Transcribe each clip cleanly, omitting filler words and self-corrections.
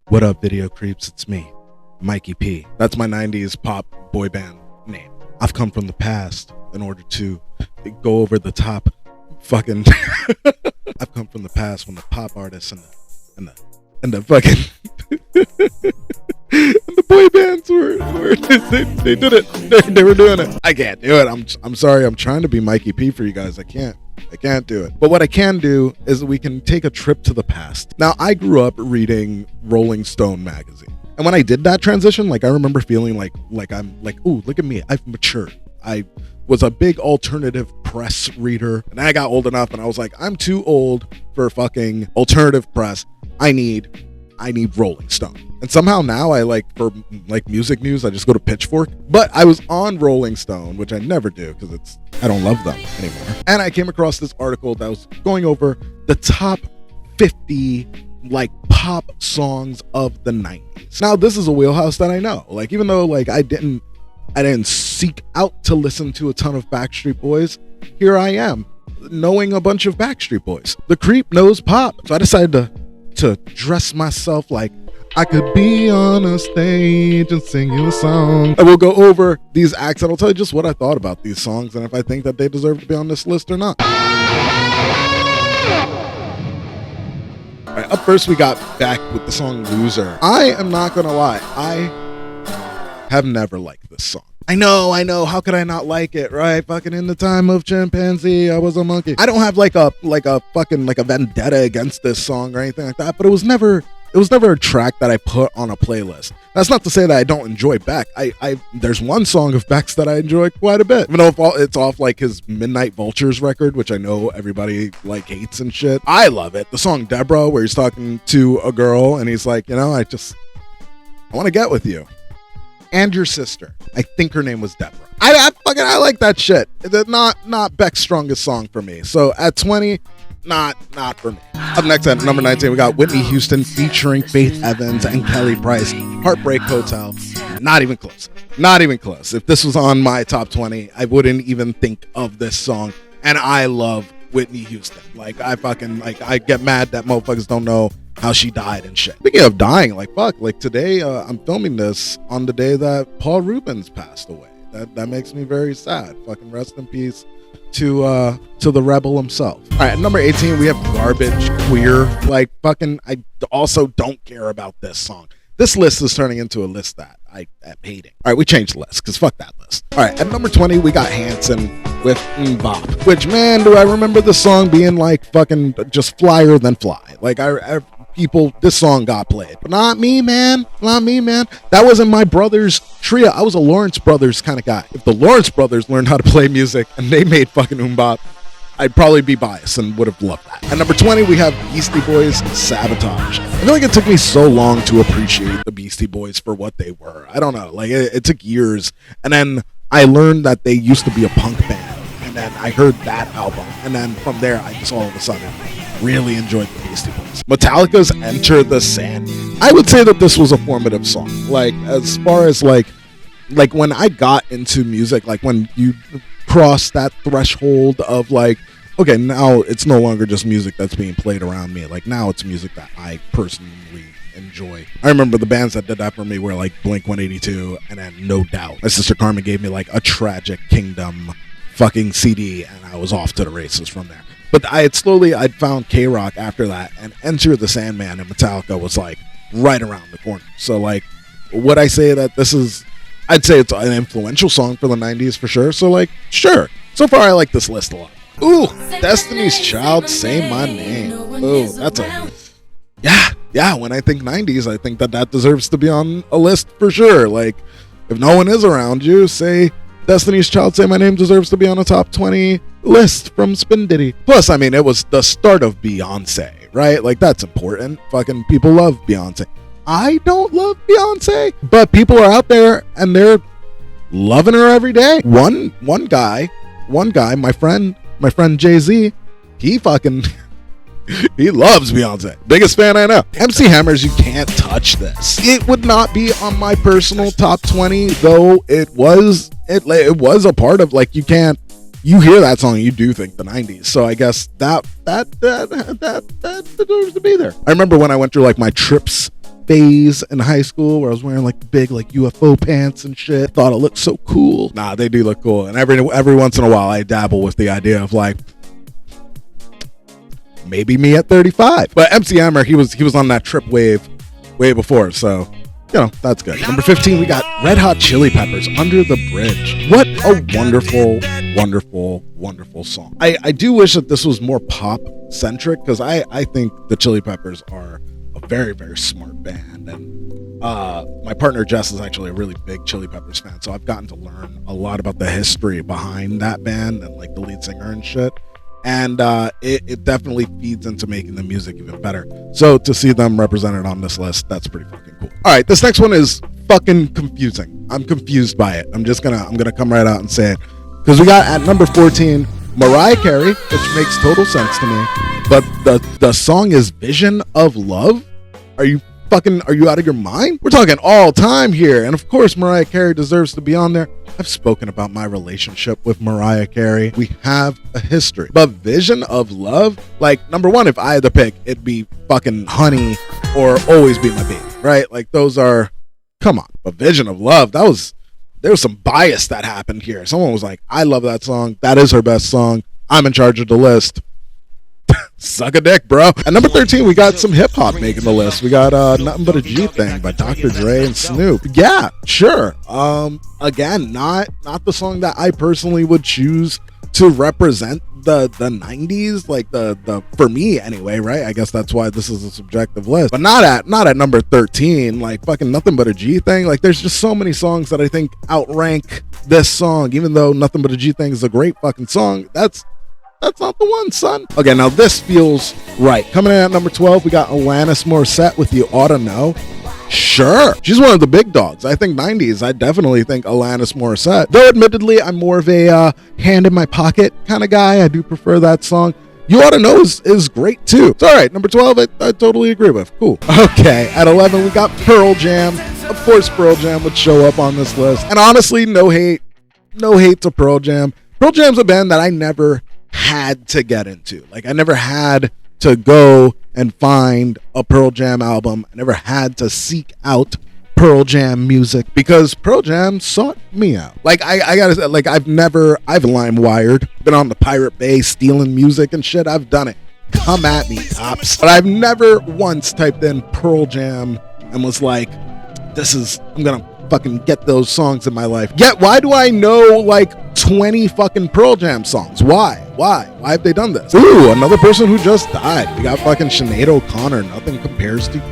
What up, video creeps? It's me, Mikey P. That's my 90s pop boy band name. I've come from the past in order to go over the top fucking I've come from the past when the pop artists and the fucking and the boy bands were they did it. They were doing it. I can't do it. I'm sorry. I'm trying to be Mikey P for you guys. I can't do it. But what I can do is we can take a trip to the past. Now, I grew up reading Rolling Stone magazine. And when I did that transition, like I remember feeling like I'm like, ooh, look at me. I've matured. I was a big alternative press reader. And I got old enough and I was like, I'm too old for fucking alternative press. I need Rolling Stone. And somehow now I for music news, I just go to Pitchfork. But I was on Rolling Stone, which I never do because I don't love them anymore. And I came across this article that was going over the top 50 pop songs of the 90s. Now this is a wheelhouse that I know. Even though I didn't seek out to listen to a ton of Backstreet Boys, here I am knowing a bunch of Backstreet Boys. The creep knows pop. So I decided to dress myself like I could be on a stage and sing you a song. I will go over these acts and I'll tell you just what I thought about these songs and if I think that they deserve to be on this list or not. All right, up first we got Beck with the song Loser. I am not gonna lie, I have never liked this song. I know, how could I not like it, right? Fucking in the time of chimpanzee, I was a monkey. I don't have a vendetta against this song or anything like that, but it was never a track that I put on a playlist. That's not to say that I don't enjoy Beck. There's one song of Beck's that I enjoy quite a bit. Even though it's off his Midnight Vultures record, which I know everybody hates and shit. I love it. The song Deborah, where he's talking to a girl and he's like, I want to get with you. And your sister. I think her name was Deborah. I like that shit. It's not Beck's strongest song for me. So at 20, not for me. Up next at number 19, we got Whitney Houston featuring Faith Evans and Kelly Price. Heartbreak Hotel. Not even close. If this was on my top 20, I wouldn't even think of this song. And I love Whitney Houston. I get mad that motherfuckers don't know how she died and shit. Speaking of dying, today, I'm filming this on the day that Paul Rubens passed away. That makes me very sad. Fucking rest in peace to the rebel himself. All right, at number 18, we have Garbage Queer. I also don't care about this song. This list is turning into a list that I'm hating. All right, we changed the list because fuck that list. All right, at number 20, we got Hanson with Bop. Which, man, do I remember the song being fucking just flyer than fly. This song got played. But not me, man. That wasn't my brother's trio. I was a Lawrence Brothers kind of guy. If the Lawrence Brothers learned how to play music and they made fucking Bop, I'd probably be biased and would have loved that. At number 20, we have Beastie Boys Sabotage. I feel like it took me so long to appreciate the Beastie Boys for what they were. I don't know. It took years. And then I learned that they used to be a punk band. And then I heard that album. And then from there, I just all of a sudden really enjoyed the Beastie Boys. Metallica's Enter the Sandman. I would say that this was a formative song. As far as when I got into music, when you cross that threshold of okay, now it's no longer just music that's being played around me. Now it's music that I personally enjoy. I remember the bands that did that for me were Blink-182 and then No Doubt. My sister Carmen gave me a Tragic Kingdom fucking CD and I was off to the races from there. But I'd found K-Rock after that, and Enter the Sandman and Metallica was right around the corner. So would I say that I'd say it's an influential song for the 90s for sure. So sure. So far I like this list a lot. Ooh, Destiny's Child, Say My Name. Ooh, that's yeah, when I think 90s, I think that deserves to be on a list for sure. If no one is around you, say Destiny's Child, Say My Name deserves to be on a top 20 list from Spinditty. Plus, it was the start of Beyonce, right? that's important. Fucking people love Beyonce. I don't love Beyonce, but people are out there and they're loving her every day. One guy, my friend Jay-Z, he fucking he loves Beyonce. Biggest fan I know. MC Hammer's You Can't Touch This. It would not be on my personal top 20, though it was a part of you hear that song, you do think the 90s. So I guess that deserves to be there. I remember when I went through my trips phase in high school where I was wearing like big like UFO pants and shit. Thought it looked so cool. Nah, they do look cool. And every once in a while I dabble with the idea of like, maybe me at 35. But MC Hammer, he was on that trip wave way before, so you know, that's good. Number 15, we got Red Hot Chili Peppers, Under the Bridge. What a wonderful, wonderful, wonderful song. I do wish that this was more pop-centric, because I think the Chili Peppers are a very, very smart band. And my partner Jess is actually a really big Chili Peppers fan, so I've gotten to learn a lot about the history behind that band and like the lead singer and shit. And it definitely feeds into making the music even better. So to see them represented on this list, that's pretty fucking cool. All right, this next one is fucking confusing. I'm confused by it. I'm gonna come right out and say it, because we got at number 14 Mariah Carey, which makes total sense to me. But the song is "Vision of Love." Are you out of your mind? We're talking all time here, and of course Mariah Carey deserves to be on there. I've spoken about my relationship with Mariah Carey. We have a history. But Vision of Love, like, number one, if I had to pick, it'd be fucking Honey or Always Be My Baby, right? Like, those are, come on. But Vision of Love, there was some bias that happened here. Someone was like, I love that song. That is her best song. I'm in charge of the list. Suck a dick, bro. At number 13, we got some hip hop making the list. We got Nothing But a G Thing by Dr. Dre and Snoop. Yeah, sure. Again, not the song that I personally would choose to represent the 90s, like the for me anyway, right? I guess that's why this is a subjective list. But not at number 13, like fucking Nothing But a G Thing. Like, there's just so many songs that I think outrank this song, even though Nothing But a G Thing is a great fucking song. That's not the one, son. Okay, now this feels right. Coming in at number 12, we got Alanis Morissette with You Oughta Know. Sure. She's one of the big dogs. I think 90s, I definitely think Alanis Morissette. Though admittedly, I'm more of a hand in my pocket kind of guy. I do prefer that song. You Oughta Know is great too. It's all right. Number 12, I totally agree with. Cool. Okay, at 11, we got Pearl Jam. Of course, Pearl Jam would show up on this list. And honestly, no hate to Pearl Jam. Pearl Jam's a band that I never had to get into. Like, I never had to go and find a Pearl Jam album. I never had to seek out Pearl Jam music, because Pearl Jam sought me out. Like, I gotta say, like, I've LimeWired, been on the Pirate Bay stealing music and shit. I've done it. Come at me, cops. But I've never once typed in Pearl Jam and was like, I'm gonna fucking get those songs in my life. Yet, why do I know like 20 fucking Pearl Jam songs? Why have they done this? Ooh, another person who just died. We got fucking Sinead O'Connor. Nothing Compares to You.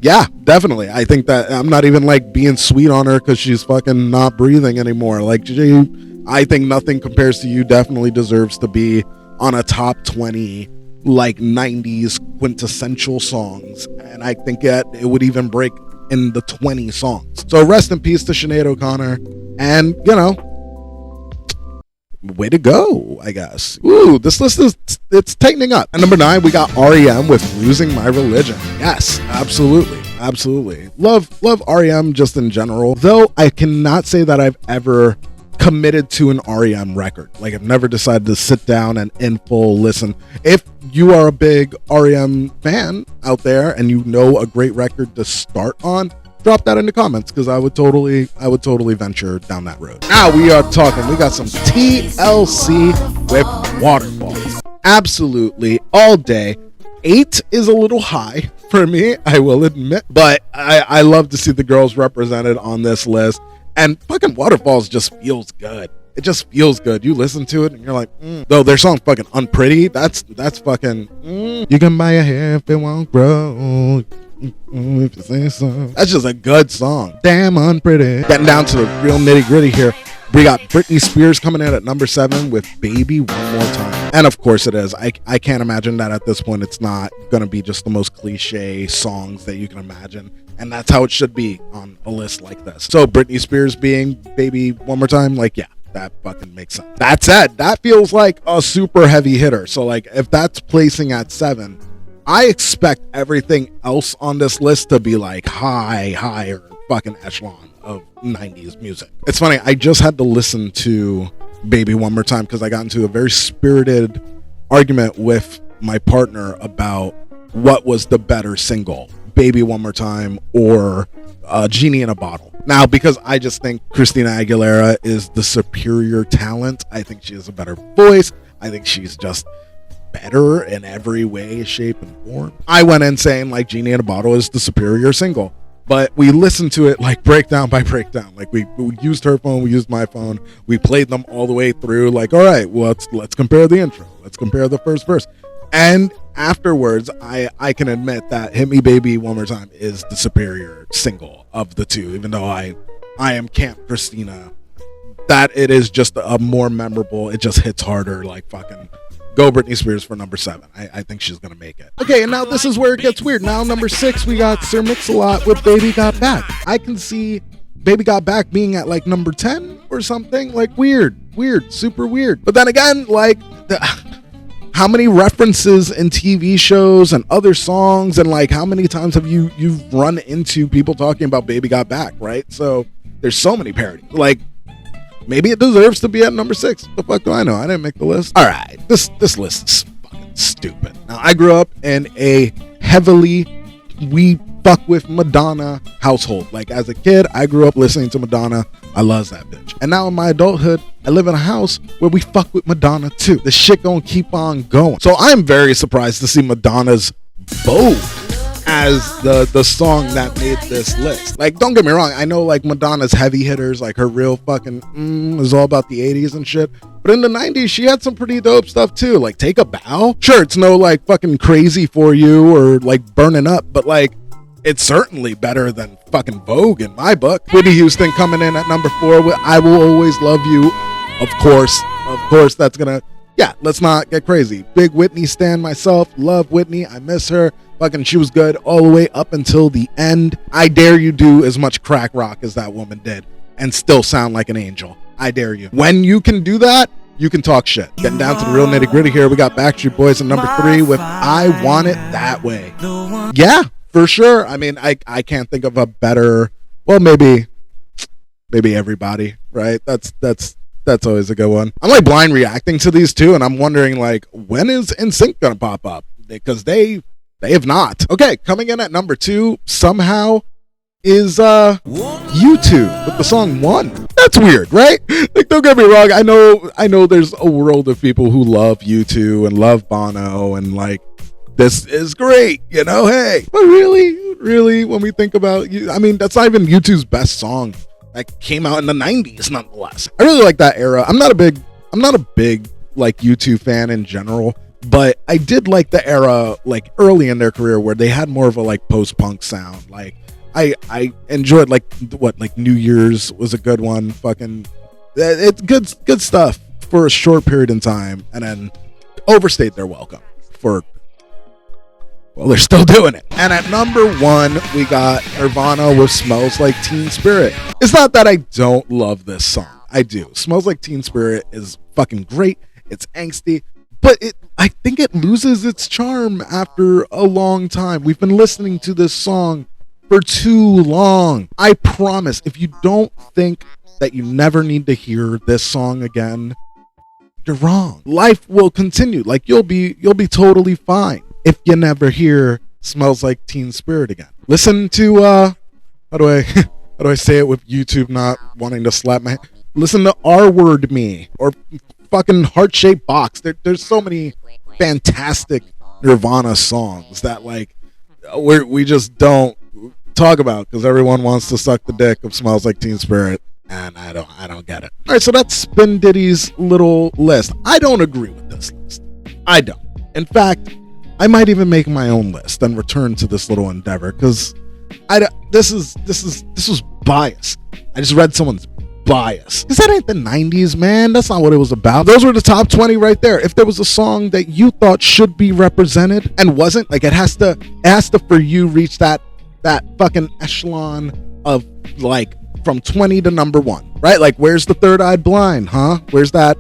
Yeah, definitely. I think that I'm not even like being sweet on her because she's fucking not breathing anymore. Like, I think Nothing Compares to You definitely deserves to be on a top 20 like 90s quintessential songs, and I think that it would even break in the 20 songs. So rest in peace to Sinead O'Connor, and you know, way to go, I guess. Ooh, this list it's tightening up. At number 9, we got REM with Losing My Religion. Yes, absolutely. Love REM just in general, though I cannot say that I've ever committed to an REM record. Like, I've never decided to sit down and in full listen. If you are a big REM fan out there and you know a great record to start on, drop that in the comments, because I would totally venture down that road. Now we are talking. We got some TLC with Waterfalls. Absolutely, all day. 8 is a little high for me, I will admit, but I love to see the girls represented on this list. And fucking Waterfalls just feels good. It just feels good. You listen to it and you're like, Though their song fucking Unpretty, that's fucking, You can buy your hair if it won't grow. If you say so. That's just a good song. Damn Unpretty. Getting down to the real nitty gritty here. We got Britney Spears coming in at number 7 with Baby One More Time. And of course it is. I can't imagine that at this point it's not going to be just the most cliche songs that you can imagine. And that's how it should be on a list like this. So Britney Spears being Baby One More Time, like, yeah, that fucking makes sense. That said, that feels like a super heavy hitter. So like, if that's placing at 7, I expect everything else on this list to be like higher fucking echelon of 90s music. It's funny, I just had to listen to Baby One More Time because I got into a very spirited argument with my partner about what was the better single, Baby One More Time or Genie in a Bottle. Now, because I just think Christina Aguilera is the superior talent, I think she has a better voice. I think she's just better in every way, shape, and form. I went in saying like Genie in a Bottle is the superior single, but we listened to it like breakdown by breakdown. Like we used her phone, we used my phone, we played them all the way through. Like, all right, well, let's compare the intro, let's compare the first verse, and afterwards, I can admit that Hit Me Baby One More Time is the superior single of the two, even though I am Camp Christina, that it is just a more memorable, it just hits harder. Like fucking go Britney Spears for number 7. I think she's gonna make it. Okay, and now this is where it gets weird. Now number 6, we got Sir Mix-a-Lot with Baby Got Back. I can see Baby Got Back being at like number 10 or something. Like weird, super weird. But then again, like how many references in TV shows and other songs, and like how many times have you've run into people talking about Baby Got Back, right? So there's so many parodies. Like maybe it deserves to be at number 6. The fuck do I know? I didn't make the list. All right, this list is fucking stupid. Now I grew up in a heavily we fuck with Madonna household. Like as a kid, I grew up listening to Madonna. I love that bitch. And now in my adulthood, I live in a house where we fuck with Madonna too. The shit gonna keep on going. So I'm very surprised to see Madonna's Vogue as the song that made this list. Like, don't get me wrong, I know like Madonna's heavy hitters, like her real fucking is all about the 80s and shit. But in the 90s, she had some pretty dope stuff too. Like Take a Bow. Sure, it's no like fucking Crazy for You or like Burning Up, but like it's certainly better than fucking Vogue in my book. Whitney Houston coming in at number 4 with I Will Always Love You. Of course, that's gonna, yeah, let's not get crazy. Big Whitney stan myself. Love Whitney. I miss her. Fucking, she was good all the way up until the end. I dare you do as much crack rock as that woman did and still sound like an angel. I dare you. When you can do that, you can talk shit. Getting down to the real nitty gritty here, we got Backstreet Boys at number 3 with I Want It That Way. Yeah, for sure. I mean, I can't think of a better, well, maybe Everybody, right? That's always a good one. I'm like blind reacting to these two, and I'm wondering like, when is NSYNC gonna pop up? Because they have not. Okay, coming in at number 2 somehow is U2 with the song One. That's weird, right? Like, don't get me wrong, I know there's a world of people who love U2 and love Bono and like this is great, you know, hey. But really, when we think about you, I mean, that's not even U2's best song. That came out in the 90s nonetheless. I really like that era. I'm not a big like U2 fan in general, but I did like the era like early in their career where they had more of a like post-punk sound. Like I enjoyed like New Year's was a good one. Fucking it's good stuff for a short period in time, and then overstayed their welcome for, well, they're still doing it. And at number 1, we got Nirvana with Smells Like Teen Spirit. It's not that I don't love this song. I do. Smells Like Teen Spirit is fucking great. It's angsty, but I think it loses its charm after a long time. We've been listening to this song for too long. I promise, if you don't think that you never need to hear this song again, you're wrong. Life will continue. Like you'll be totally fine if you never hear Smells Like Teen Spirit again. Listen to how do I say it with YouTube not wanting to slap my hand? Listen to R Word Me or fucking Heart Shaped Box. There's so many fantastic Nirvana songs that like we just don't talk about because everyone wants to suck the dick of Smells Like Teen Spirit, and I don't get it. All right, so that's Spinditty's little list. I don't agree with this list. I don't. In fact, I might even make my own list and return to this little endeavor because this was bias. I just read someone's bias because that ain't the 90s, man. That's not what it was about. Those were the top 20 right there. If there was a song that you thought should be represented and wasn't, like it has to for you reach that fucking echelon of like from 20 to number 1, right? Like where's the Third Eye Blind, huh? Where's that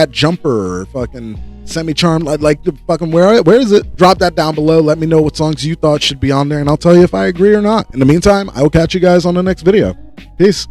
Jumper or fucking Semi-Charmed? Like the fucking where is it? Drop that down below. Let me know what songs you thought should be on there, and I'll tell you if I agree or not. In the meantime, I will catch you guys on the next video. Peace.